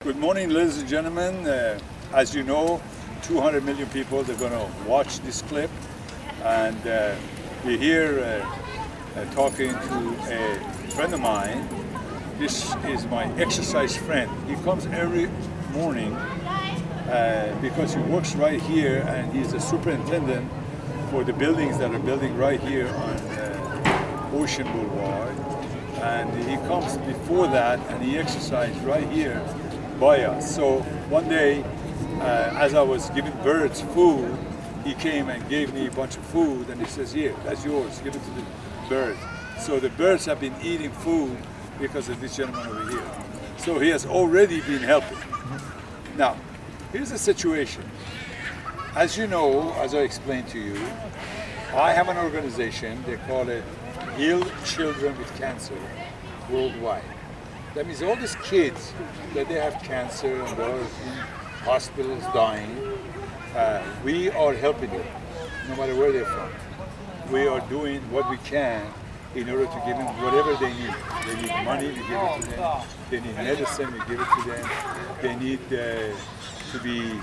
Good morning, ladies and gentlemen. As you know, 200 million people, they're going to watch this clip. And we're here talking to a friend of mine. This is my exercise friend. He comes every morning because he works right here, and he's a superintendent for the buildings that are building right here on Ocean Boulevard. And he comes before that, and he exercises right here by us. So one day, as I was giving birds food, he came and gave me a bunch of food, and he says, "Here, that's yours, give it to the birds." So the birds have been eating food because of this gentleman over here. So he has already been helping. Now, here's the situation. As you know, as I explained to you, I have an organization, they call it Heal Children with Cancer Worldwide. That means all these kids that they have cancer and they're in hospitals dying, we are helping them, no matter where they're from. We are doing what we can in order to give them whatever they need. They need money, we give it to them. They need medicine, we give it to them. They need to be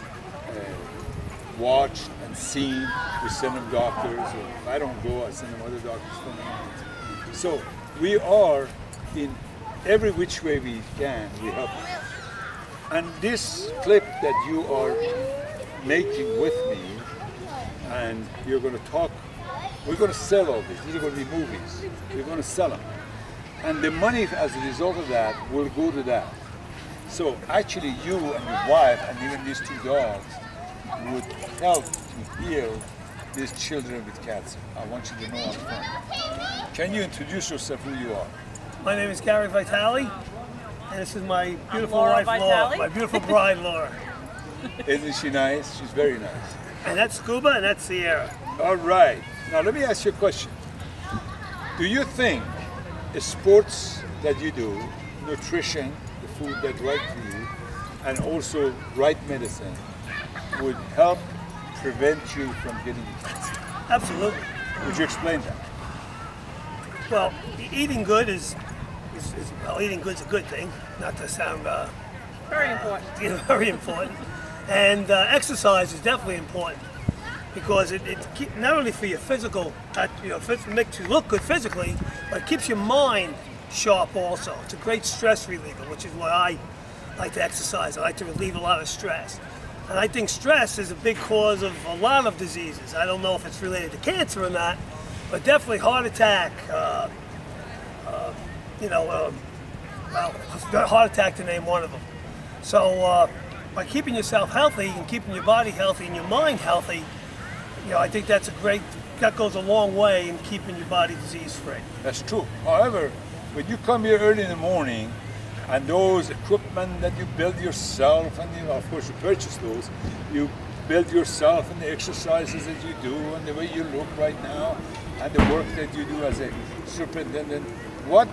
watched and seen. We send them doctors, or if I don't go, I send them other doctors from them. So we are in every which way we can, we help them. And this clip that you are making with me, and you're going to talk, we're going to sell all this. These are going to be movies. We're going to sell them. And the money as a result of that will go to that. So actually you and your wife and even these two dogs would help to heal these children with cancer. I want you to know up front. Can you introduce yourself, who you are? My name is Gary Vitale, and this is my beautiful wife, Laura, my beautiful bride, Laura. Isn't she nice? She's very nice. And that's Scuba, and that's Sierra. All right. Now let me ask you a question. Do you think the sports that you do, nutrition, the food that's right for you, and also right medicine, would help prevent you from getting cancer? Absolutely. Would you explain that? Well, eating good is well, eating good's a good thing, not to sound very important. Very important. And exercise is definitely important because it not only for your physical, makes you look good physically, but it keeps your mind sharp also. It's a great stress reliever, which is why I like to exercise. I like to relieve a lot of stress. And I think stress is a big cause of a lot of diseases. I don't know if it's related to cancer or not, but definitely heart attack, well, heart attack to name one of them. So by keeping yourself healthy and keeping your body healthy and your mind healthy, I think that goes a long way in keeping your body disease-free. That's true. However, when you come here early in the morning, and those equipment that you build yourself, and of course you purchase those, you build yourself, and the exercises that you do, and the way you look right now, and the work that you do as a superintendent, what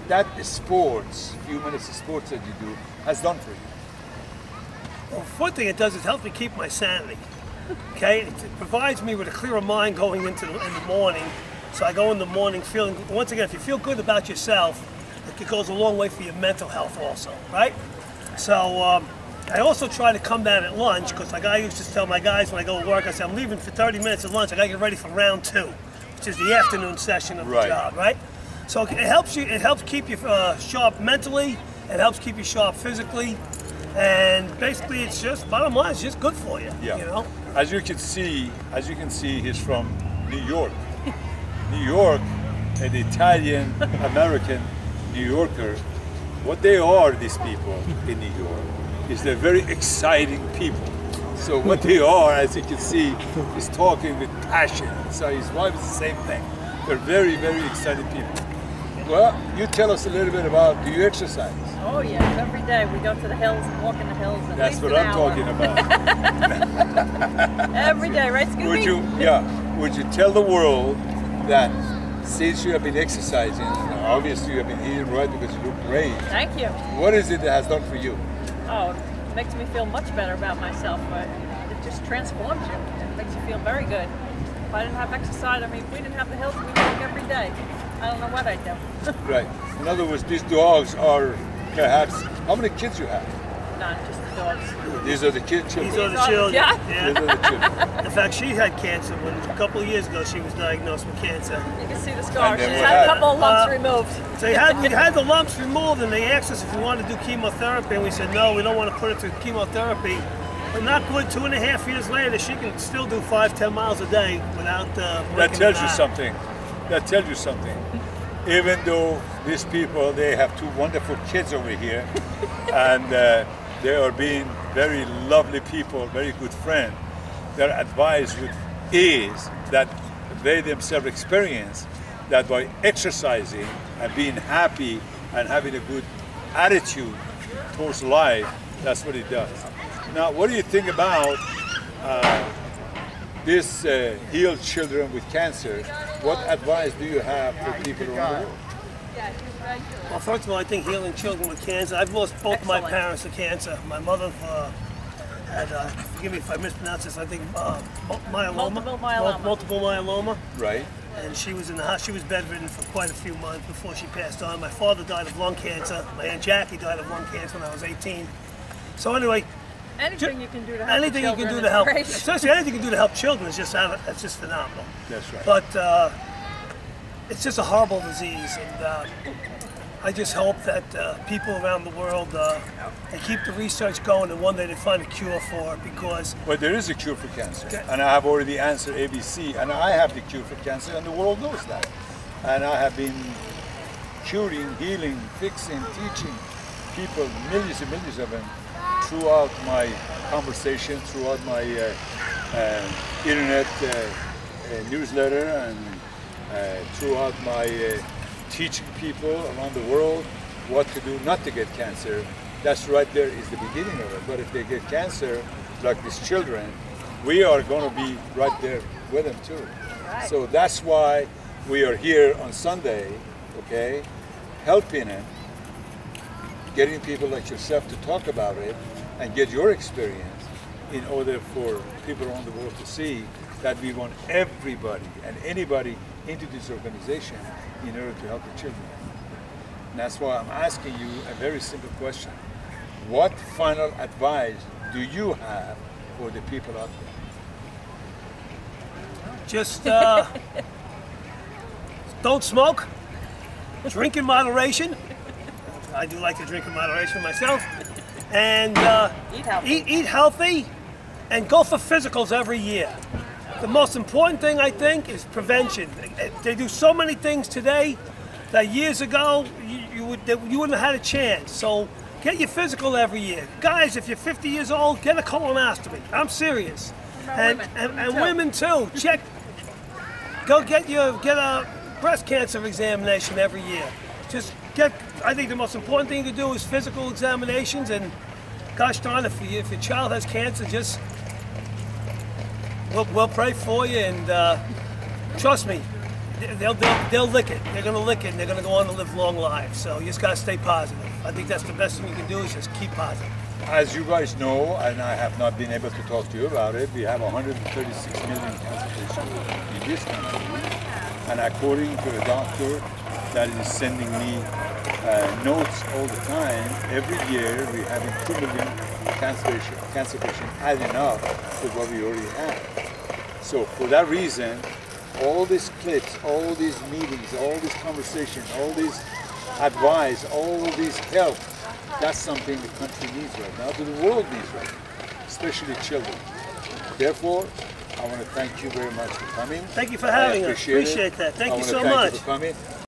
that sports, few minutes of sports that you do, has done for you? Well, one thing it does is help me keep my sanity. Okay, it provides me with a clearer mind going in the morning. So I go in the morning feeling, once again, if you feel good about yourself, it goes a long way for your mental health also, right? So I also try to come down at lunch, because like I used to tell my guys when I go to work, I say, I'm leaving for 30 minutes at lunch, I gotta get ready for round 2, which is the afternoon session of the job, right? So it helps keep you sharp mentally, it helps keep you sharp physically, and basically it's just, bottom line, it's just good for you, As you can see, he's from New York. New York, an Italian American New Yorker, what they are, these people in New York, is they're very exciting people. So what they are, as you can see, is talking with passion. So his wife is the same thing. They're very, very excited people. Well, you tell us a little bit about, do you exercise? Oh yes, every day we go to the hills and walk in the hills. That's what I'm talking about. Every day, right, Scooby? Would you tell the world that since you have been exercising, obviously you have been eating right because you look great. Thank you. What is it that has done for you? Oh, it makes me feel much better about myself. It just transforms you. It makes you feel very good. If I didn't have exercise, if we didn't have the hills, we walk every day. I don't know what I'd do. Right. In other words, these dogs are perhaps, how many kids you have? not just the dogs. These are the children. These are the children. Yeah. These are the children. In fact, she had cancer when a couple of years ago she was diagnosed with cancer. You can see the scars. And then She's what had a happened? couple of lumps removed. So we had the lumps removed, and they asked us if we wanted to do chemotherapy, and we said no, we don't want to put her through chemotherapy. But not good. 2.5 years later, she can still do 5-10 miles a day without. That tells you something. That tells you something. Even though these people, they have two wonderful kids over here, and they are being very lovely people, very good friends, their advice is that they themselves experience that by exercising and being happy and having a good attitude towards life, that's what it does. Now, what do you think about these healed children with cancer? What advice do you have for people around the world? Well, first of all, I think healing children with cancer. I've lost both my parents to cancer. My mother had, forgive me if I mispronounce this, I think myeloma. Multiple myeloma. Right. And she was in the house. She was bedridden for quite a few months before she passed on. My father died of lung cancer. My Aunt Jackie died of lung cancer when I was 18. So anyway, Anything you can do to help anything you can do to help, especially anything you can do to help children is just phenomenal. That's right. But it's just a horrible disease, and I just hope that people around the world they keep the research going, and one day they find a cure for it. Because But there is a cure for cancer, and I have already answered ABC, and I have the cure for cancer, and the world knows that. And I have been curing, healing, fixing, teaching people, millions and millions of them, throughout my conversation, throughout my internet newsletter, and throughout my teaching people around the world what to do not to get cancer. That's right there is the beginning of it. But if they get cancer, like these children, we are going to be right there with them too. Right. So that's why we are here on Sunday, okay, helping them, getting people like yourself to talk about it and get your experience in order for people around the world to see that we want everybody and anybody into this organization in order to help the children. And that's why I'm asking you a very simple question. What final advice do you have for the people out there? just don't smoke, drink in moderation. I do like to drink in moderation myself. And eat healthy, and go for physicals every year. The most important thing, I think, is prevention. They do so many things today that years ago you wouldn't have had a chance. So get your physical every year. Guys, if you're 50 years old, get a colonoscopy. I'm serious. And women too. Go get a breast cancer examination every year. I think the most important thing to do is physical examinations, and gosh darn, if your child has cancer, we'll pray for you, and trust me, they'll lick it. They're going to lick it, and they're going to go on to live long lives. So you just got to stay positive. I think that's the best thing you can do, is just keep positive. As you guys know, and I have not been able to talk to you about it, we have 136 million cancer patients in this country. And according to a doctor that is sending me notes all the time, every year we're having 2 million cancer patients, adding up to what we already have. So for that reason, all these clips, all these meetings, all these conversations, all this advice, all this help, that's something the country needs right now, that the world needs right now, especially children. Therefore, I want to thank you very much for coming. Thank you for having us. Appreciate that. Thank you so much. I want to thank you for coming.